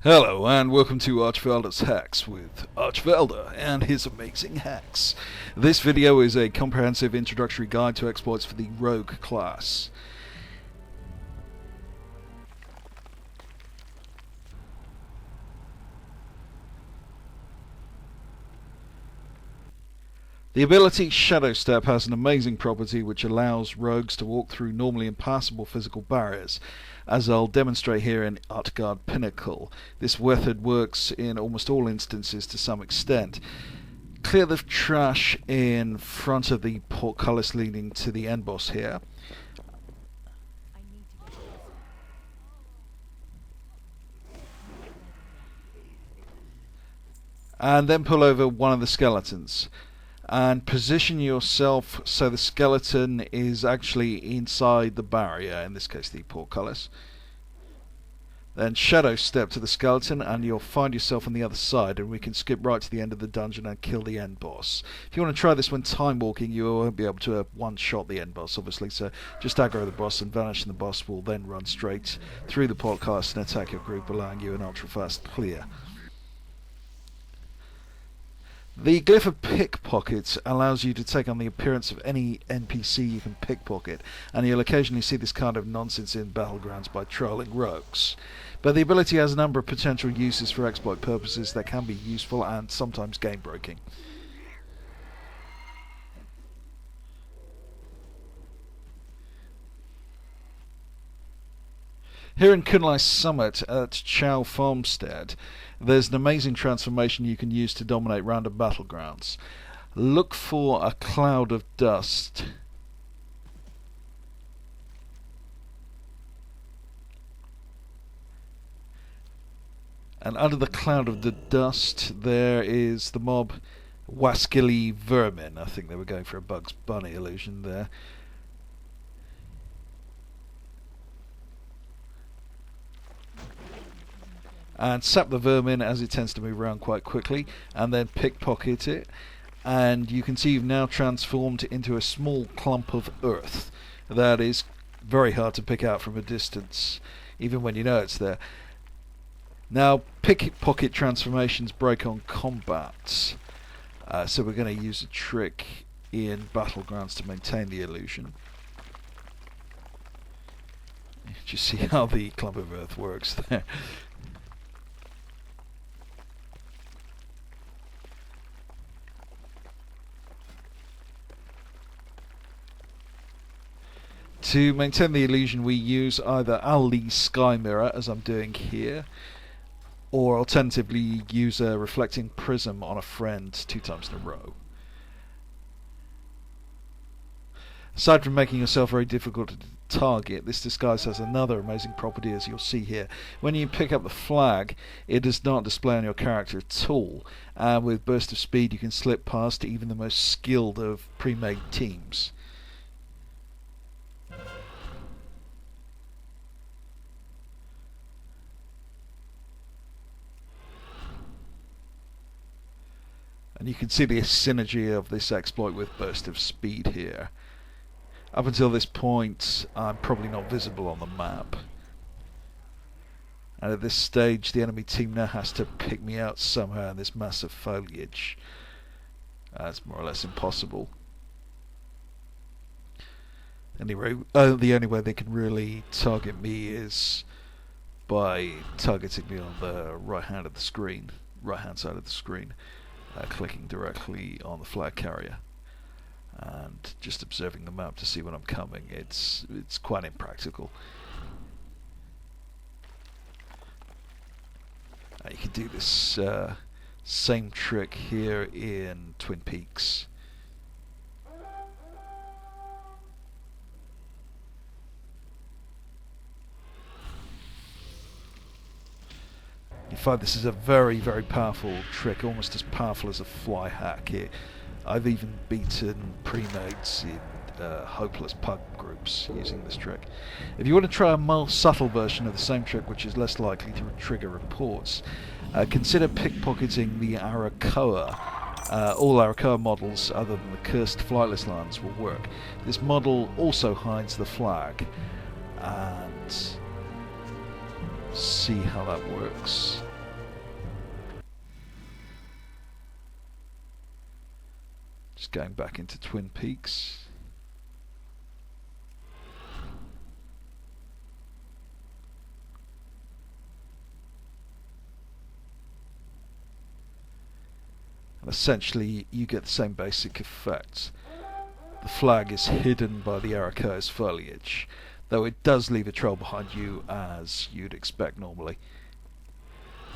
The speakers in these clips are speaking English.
Hello and welcome to Archvelder's Hacks with Archvelder and his amazing hacks. This video is a comprehensive introductory guide to exploits for the Rogue class. The ability Shadowstep has an amazing property which allows rogues to walk through normally impassable physical barriers. As I'll demonstrate here in Utgard Pinnacle, this method works in almost all instances to some extent. Clear the trash in front of the portcullis leading to the end boss here. And then pull over one of the skeletons. And position yourself so the skeleton is actually inside the barrier, in this case the portcullis. Then shadow step to the skeleton and you'll find yourself on the other side, and we can skip right to the end of the dungeon and kill the end boss. If you want to try this when time walking, you won't be able to one-shot the end boss obviously, so just aggro the boss and vanish, and the boss will then run straight through the portcullis and attack your group, allowing you an ultra-fast clear. The glyph of pickpocket allows you to take on the appearance of any NPC you can pickpocket, and you'll occasionally see this kind of nonsense in battlegrounds by trolling rogues. But the ability has a number of potential uses for exploit purposes that can be useful and sometimes game-breaking. Here in Kunlai Summit at Chow Farmstead, there's an amazing transformation you can use to dominate random battlegrounds. Look for a cloud of dust. And under the cloud of the dust there is the mob Wascilly Vermin. I think they were going for a Bugs Bunny illusion there. And sap the vermin, as it tends to move around quite quickly, and then pickpocket it, and you can see you've now transformed into a small clump of earth that is very hard to pick out from a distance, even when you know it's there. Now, pickpocket transformations break on combat, so we're going to use a trick in battlegrounds to maintain the illusion. You see how the clump of earth works there. To maintain the illusion, we use either Ali's Sky Mirror, as I'm doing here, or alternatively use a reflecting prism on a friend 2 times in a row. Aside from making yourself very difficult to target, this disguise has another amazing property, as you'll see here. When you pick up the flag, it does not display on your character at all, and with burst of speed you can slip past even the most skilled of pre-made teams. And you can see the synergy of this exploit with burst of speed here. Up until this point, I'm probably not visible on the map. And at this stage, the enemy team now has to pick me out somehow in this massive foliage. It's more or less impossible. Anyway, the only way they can really target me is by targeting me on the right hand side of the screen. Clicking directly on the flag carrier and just observing the map to see when I'm coming. It's quite impractical. You can do this same trick here in Twin Peaks. You find this is a very, very powerful trick, almost as powerful as a fly hack here. I've even beaten pre-mates in hopeless pug groups using this trick. If you want to try a more subtle version of the same trick, which is less likely to trigger reports, consider pickpocketing the Arakoa. All Arakoa models other than the cursed flightless lands will work. This model also hides the flag, and see how that works. going back into Twin Peaks. And essentially you get the same basic effect. The flag is hidden by the Arakoa's foliage, though it does leave a trail behind you as you'd expect normally.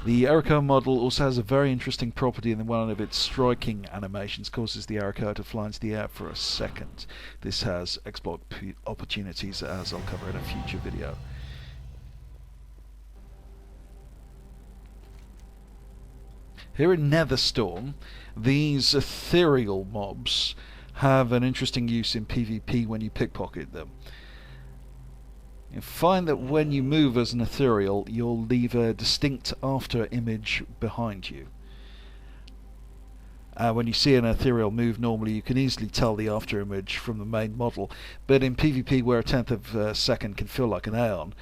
The Arakoa model also has a very interesting property in that one of its striking animations causes the Arakoa to fly into the air for a second. This has exploit opportunities, as I'll cover in a future video. Here in Netherstorm, these ethereal mobs have an interesting use in PvP when you pickpocket them. You find that when you move as an ethereal, you'll leave a distinct after image behind you. When you see an ethereal move, normally you can easily tell the after image from the main model, but in PvP, where a tenth of a second can feel like an aeon,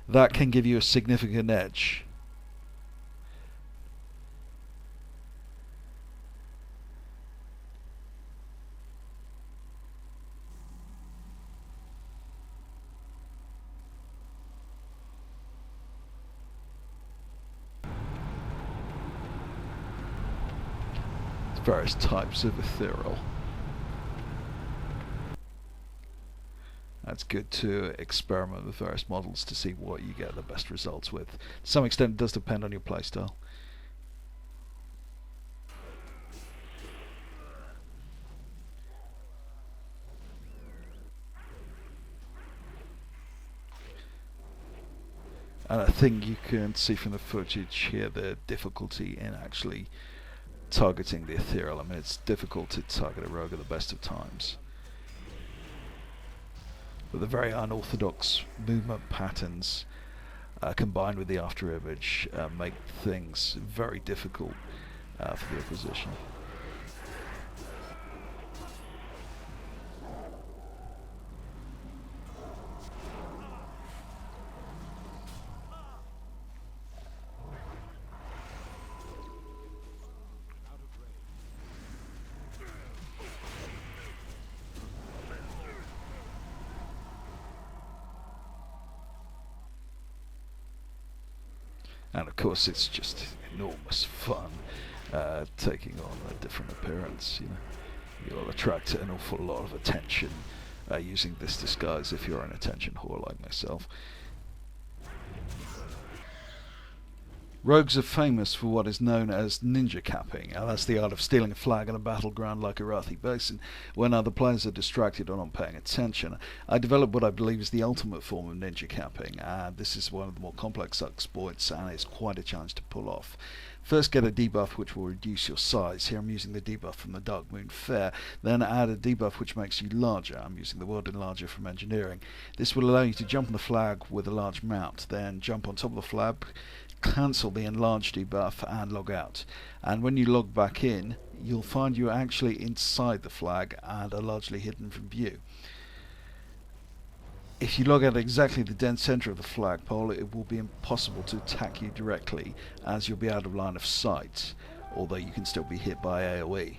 that can give you a significant edge. Various types of ethereal. That's good to experiment with various models to see what you get the best results with. To some extent it does depend on your playstyle. And I think you can see from the footage here the difficulty in actually targeting the ethereal. I mean, it's difficult to target a rogue at the best of times. But the very unorthodox movement patterns combined with the after image make things very difficult for the opposition. And of course, it's just enormous fun taking on a different appearance. You know, you'll attract an awful lot of attention using this disguise if you're an attention whore like myself. Rogues are famous for what is known as ninja capping, and that's the art of stealing a flag in a battleground like Arathi Basin when other players are distracted or not paying attention. I developed what I believe is the ultimate form of ninja capping, and this is one of the more complex exploits and it's quite a challenge to pull off. First, get a debuff which will reduce your size. Here I'm using the debuff from the Dark Moon Fair. Then add a debuff which makes you larger. I'm using the World Enlarger from Engineering. This will allow you to jump on the flag with a large mount, then jump on top of the flag, cancel the enlarge debuff and log out. And when you log back in, you'll find you're actually inside the flag and are largely hidden from view. If you log out exactly the dead center of the flagpole, it will be impossible to attack you directly as you'll be out of line of sight, although you can still be hit by AoE.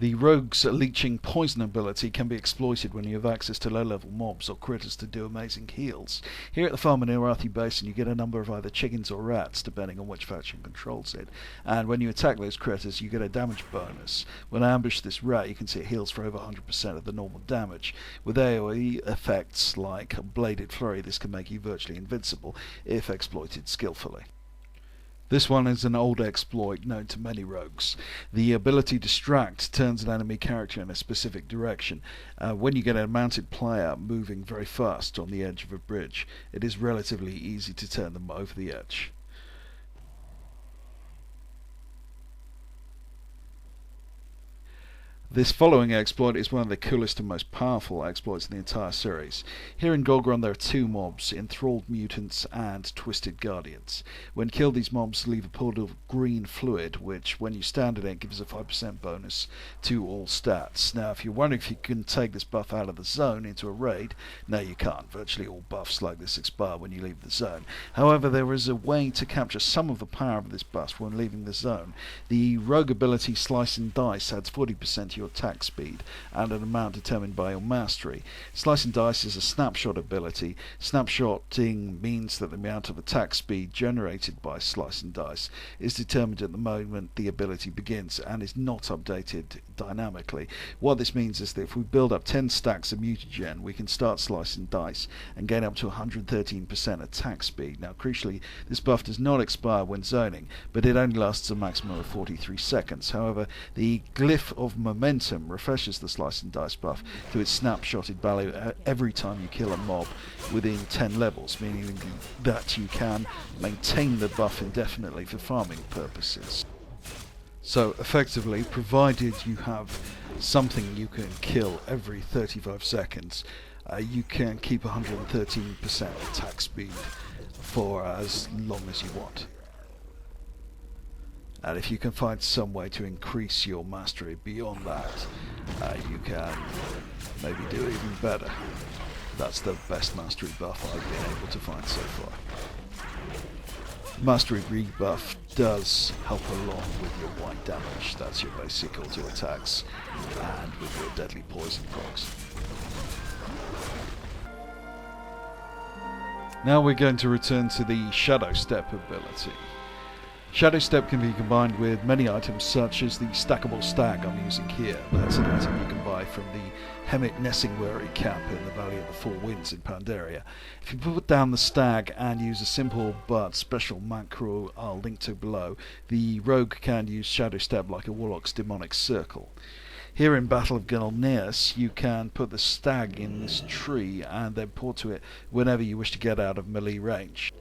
The rogue's leeching poison ability can be exploited when you have access to low-level mobs or critters to do amazing heals. Here at the farm in Arathi Basin you get a number of either chickens or rats depending on which faction controls it, and when you attack those critters you get a damage bonus. When I ambush this rat you can see it heals for over 100% of the normal damage. With AoE effects like Bladed Flurry this can make you virtually invincible if exploited skillfully. This one is an old exploit known to many rogues. The ability Distract turns an enemy character in a specific direction. When you get a mounted player moving very fast on the edge of a bridge, it is relatively easy to turn them over the edge. This following exploit is one of the coolest and most powerful exploits in the entire series. Here in Golgron there are two mobs, Enthralled Mutants and Twisted Guardians. When killed, these mobs leave a pool of green fluid, which when you stand in it gives a 5% bonus to all stats. Now if you're wondering if you can take this buff out of the zone into a raid, no you can't. Virtually all buffs like this expire when you leave the zone. However, there is a way to capture some of the power of this buff when leaving the zone. The rogue ability Slice and Dice adds 40% to your attack speed and an amount determined by your mastery. Slice and Dice is a snapshot ability. Snapshotting means that the amount of attack speed generated by Slice and Dice is determined at the moment the ability begins and is not updated dynamically. What this means is that if we build up 10 stacks of mutagen, we can start Slice and Dice and gain up to 113% attack speed. Now crucially, this buff does not expire when zoning, but it only lasts a maximum of 43 seconds. However, the glyph of momentum refreshes the Slice and Dice buff to its snapshotted value every time you kill a mob within 10 levels, meaning that you can maintain the buff indefinitely for farming purposes. So effectively, provided you have something you can kill every 35 seconds, you can keep 113% attack speed for as long as you want. And if you can find some way to increase your mastery beyond that, you can maybe do even better. That's the best mastery buff I've been able to find so far. Mastery rebuff does help a lot with your white damage. That's your basic auto attacks, and with your deadly poison procs. Now we're going to return to the shadowstep ability. Shadowstep can be combined with many items such as the stackable stag I'm using here. That's an item you can buy from the Hemet Nessingwary camp in the Valley of the Four Winds in Pandaria. If you put down the stag and use a simple but special macro I'll link to below, the rogue can use Shadowstep like a warlock's demonic circle. Here in Battle of Gulneas, you can put the stag in this tree and then port to it whenever you wish to get out of melee range.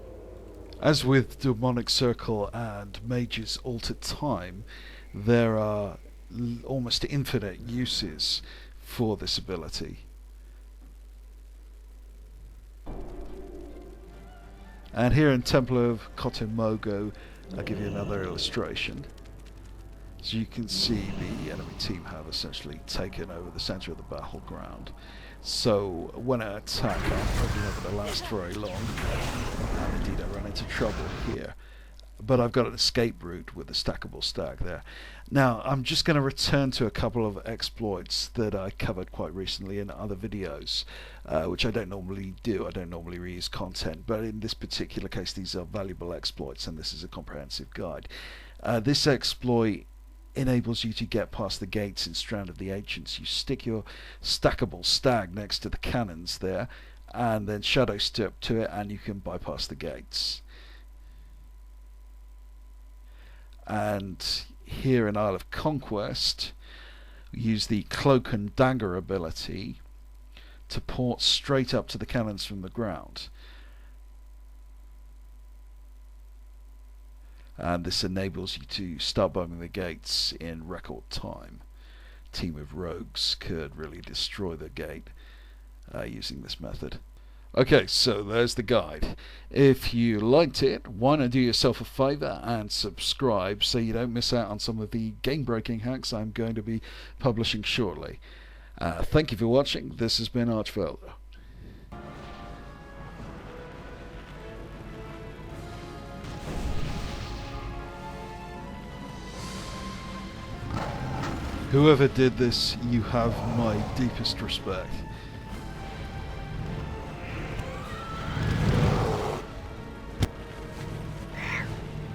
As with Demonic Circle and Mage's Altered Time, there are almost infinite uses for this ability. And here in Temple of Kotomogo, I'll give you another illustration. So you can see the enemy team have essentially taken over the centre of the battleground. So when I attack, I'm probably not going to last very long, and indeed I run into trouble here. But I've got an escape route with the stackable stag there. Now I'm just going to return to a couple of exploits that I covered quite recently in other videos, which I don't normally do. I don't normally reuse content, but in this particular case these are valuable exploits and this is a comprehensive guide. This exploit enables you to get past the gates in Strand of the Ancients. You stick your stackable stag next to the cannons there and then shadow step to it and you can bypass the gates. And here in Isle of Conquest, we use the Cloak and Dagger ability to port straight up to the cannons from the ground. And this enables you to start bombing the gates in record time. A team of rogues could really destroy the gate using this method. Okay, so there's the guide. If you liked it, why not do yourself a favour and subscribe so you don't miss out on some of the game-breaking hacks I'm going to be publishing shortly. Thank you for watching. This has been Archfelder. Whoever did this, you have my deepest respect.